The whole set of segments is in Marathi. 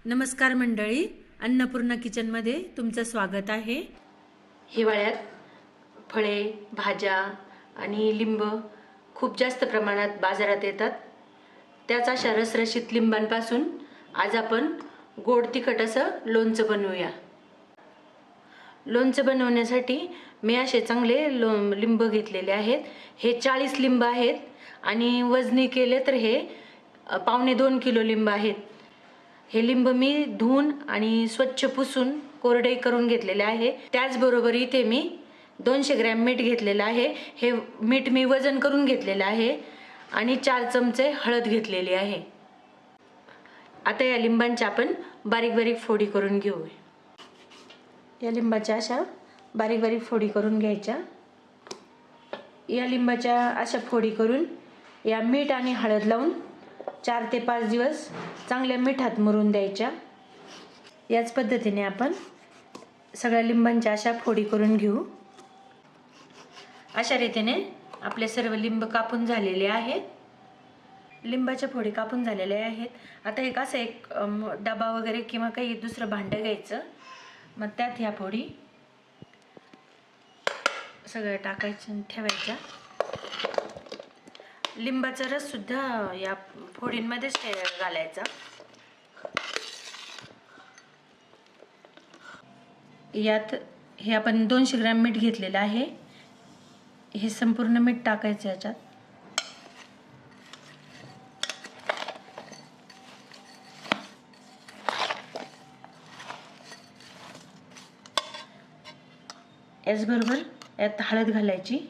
नमस्कार मंडळी, अन्नपूर्णा किचनमध्ये तुमचं स्वागत आहे। हिवाळ्यात फळे, भाज्या आणि लिंब खूप जास्त प्रमाणात बाजारात येतात। त्याच अशा रसरशीत लिंबांपासून आज आपण गोड तिखट असं लोणचं बनवूया। लोणचं बनवण्यासाठी मी असे चांगले लिंब घेतलेले आहेत। हे 40 लिंब आहेत आणि वजनी केले तर हे 1.25 किलो लिंब आहेत। हे लिंब मी धुवून आणि स्वच्छ पुसून कोरडे करून घेतलेले आहे। त्याचबरोबर इथे मी 200 ग्रॅम मीठ घेतलेलं आहे। हे मीठ मी वजन करून घेतलेलं आहे आणि 4 चमचे हळद घेतलेली आहे। आता या लिंबांच्या आपण बारीक बारीक फोडी करून घेऊ। या लिंबाच्या अशा बारीक बारीक फोडी करून घ्यायच्या। या लिंबाच्या अशा फोडी करून या मीठ आणि हळद लावून 4 ते 5 दिवस चांगल्या मिठात मुरून द्यायच्या। याच पद्धतीने आपण सगळ्या लिंबांच्या अशा फोडी करून घेऊ। अशा रीतीने आपले सर्व लिंब कापून झालेले आहेत। लिंबाच्या फोडी कापून झालेल्या आहेत। आता एक असं एक डबा वगैरे किंवा काही दुसरं भांडं घ्यायचं, मग त्यात ह्या फोडी सगळ्या टाकायच्या आणि ठेवायच्या। लिंबाचा रस सुद्धा या फोडींमध्येच घालायचा। यात हे आपण 200 ग्रॅम मीठ घेतलेलं आहे। हे संपूर्ण मीठ टाकायचं याच्यात। याचबरोबर यात हळद घालायची।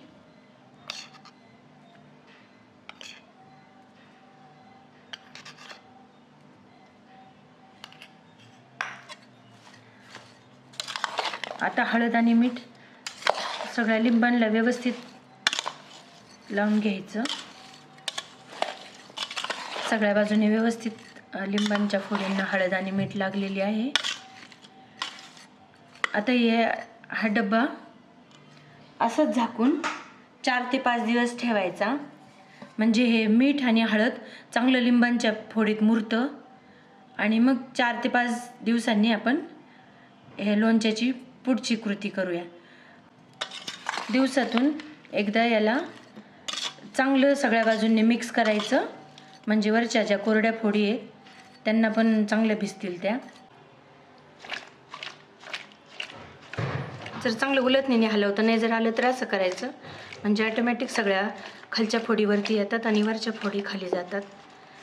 आता हळद आणि मीठ सगळ्या लिंबांना व्यवस्थित लावून घ्यायचं। सगळ्या बाजूने व्यवस्थित लिंबांच्या फोडींना हळद आणि मीठ लागलेली आहे। आता हा डब्बा असंच झाकून 4 ते 5 दिवस ठेवायचा, म्हणजे हे मीठ आणि हळद चांगलं लिंबांच्या फोडीत मुरतं आणि मग 4 ते 5 दिवसांनी आपण हे लोणच्याची पुढची कृती करूया। दिवसातून एकदा याला चांगलं सगळ्या बाजूंनी मिक्स करायचं, म्हणजे वरच्या ज्या कोरड्या फोडी आहेत त्यांना पण चांगल्या भिजतील त्या। जर चांगलं उलटणीने हलवता नाही जर आलं तर असं करायचं, म्हणजे ऑटोमॅटिक सगळ्या खालच्या फोडी वरती येतात आणि वरच्या फोडी खाली जातात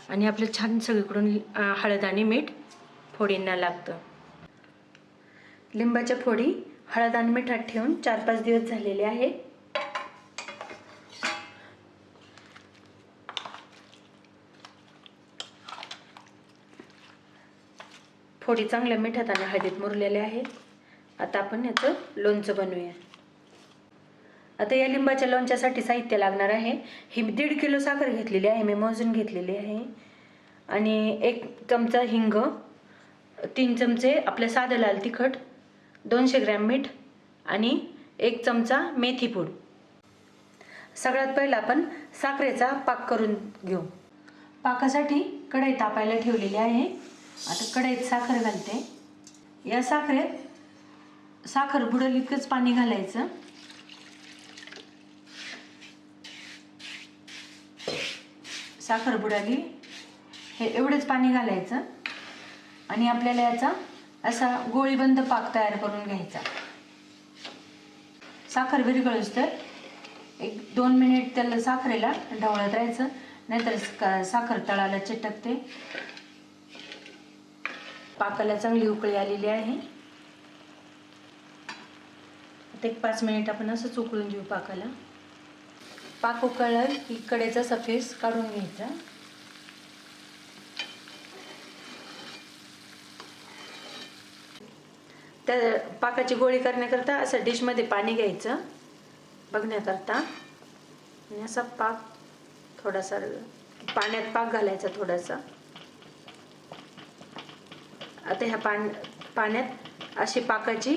आणि आपलं छान सगळीकडून हळद आणि मीठ फोडींना लागतं। लिंबाच्या फोडी हळद आणि मिठात ठेवून 4-5 दिवस झालेले आहे। फोडी चांगल्या मिठात आणि हळदीत मुरलेल्या आहेत। आता आपण याचं लोणचं बनवूया। आता या लिंबाच्या लोणच्यासाठी साहित्य लागणार आहे। ही 1.5 किलो साखर घेतलेली आहे, मी मोजून घेतलेली आहे, आणि 1 चमचा हिंग, 3 चमचे आपलं साधं लाल तिखट, 200 ग्रॅम मीठ आणि 1 चमचा मेथी पूड। सगळ्यात पहिला आपण साखरेचा पाक करून घेऊ। पाकासाठी कढई तापायला ठेवलेली आहे। आता कढईत साखर घालते। या साखरेत साखर बुडेल इतकंच पाणी घालायचं। साखर बुडाली हे एवढंच पाणी घालायचं आणि आपल्याला याचा असा गोळीबंद पाक तयार करून घ्यायचा। साखर विरघळूस तर 1-2 मिनिट त्याला साखरेला ढवळत राहायचं, नाहीतर साखर तळाला चिटकते। पाकाला चांगली उकळी आलेली आहे। आता 5 मिनिट आपण असंच उकळून घेऊ पाकाला। पाक उकळला की कढईचा सफेस काढून घ्यायचा। त्या पाकाची गोळी करण्याकरता असं डिशमध्ये पाणी घ्यायचं बघण्याकरता, आणि असा पाक थोडासा पाण्यात पाक घालायचा थोडासा। आता ह्या पाण्यात अशी पाकाची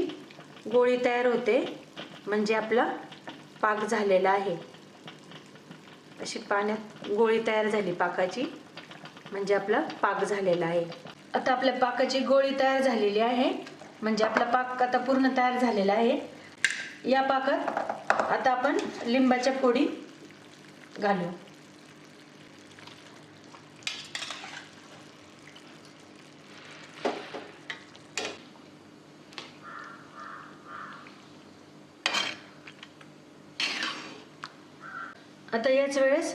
गोळी तयार होते, म्हणजे आपला पाक झालेला आहे। अशी पाण्यात गोळी तयार झाली पाकाची, म्हणजे आपला पाक झालेला आहे। आता आपल्या पाकाची गोळी तयार झालेली आहे, म्हणजे आपला पाक आता पूर्ण तयार झालेला आहे. या पाकात आता आपण लिंबाच्या फोडी घालू. आता याच वेळेस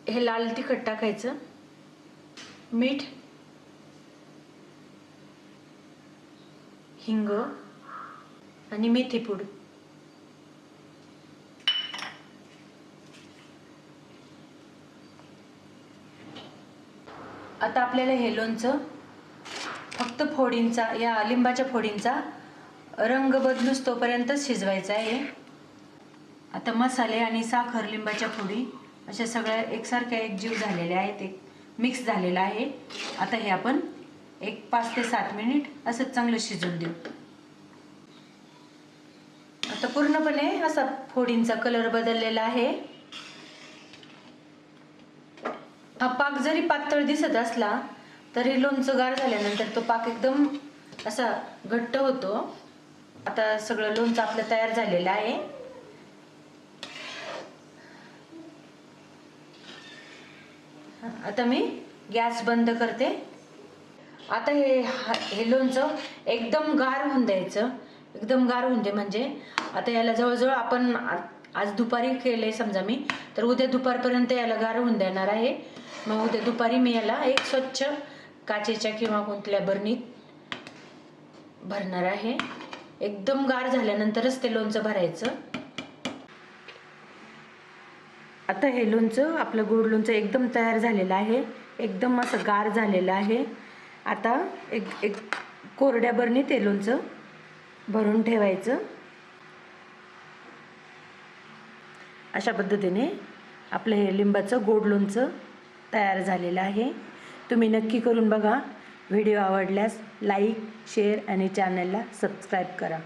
हे लाल तिखट टाकायचं, मीठ, हिंग आणि मेथीपूड. आता आपल्याला हे लोणचं फक्त फोडींचा, या लिंबाच्या फोडींचा रंग बदलूस तोपर्यंत शिजवायचं आहे. आता मसाले आणि साखर, लिंबाच्या फोडी अशा सगळ्या एकसारख्या एकजीव झालेल्या आहेत, एक मिक्स झालेला आहे. आता हे आपण एक 5 ते 7 मिनिट असं चांगलं शिजवून देऊ. आता पूर्णपणे असा फोडींचा कलर बदललेला आहे. हा पाक जरी पातळ दिसत असला तरी लोणचं गार झाल्यानंतर तो पाक एकदम असा घट्ट होतो. आता सगळं लोणचं आपलं तयार झालेलं आहे. आता मी गॅस बंद करते. आता हे लोणचं एकदम गार होऊन द्यायचं, एकदम गार होऊन दे. म्हणजे आता याला जवळजवळ आपण आज दुपारी केले समजा मी, तर उद्या दुपारपर्यंत याला गार होऊन देणार आहे. मग उद्या दुपारी मी याला एक स्वच्छ काचेच्या किंवा कोणत्या बरणीत भरणार आहे. एकदम गार झाल्यानंतरच ते लोणचं भरायचं. आता हे लोणचं, आपलं गोड लोणचं एकदम तयार झालेलं आहे, एकदम असं गार झालेलं आहे. आता एक कोरड्या बरणीत हे लोणचं भरून ठेवायचं. अशा पद्धतीने आपलं हे लिंबाचं गोड लोणचं तयार झालेलं आहे. तुम्ही नक्की करून बघा. व्हिडिओ आवडल्यास लाईक, शेअर आणि चॅनलला सबस्क्राईब करा.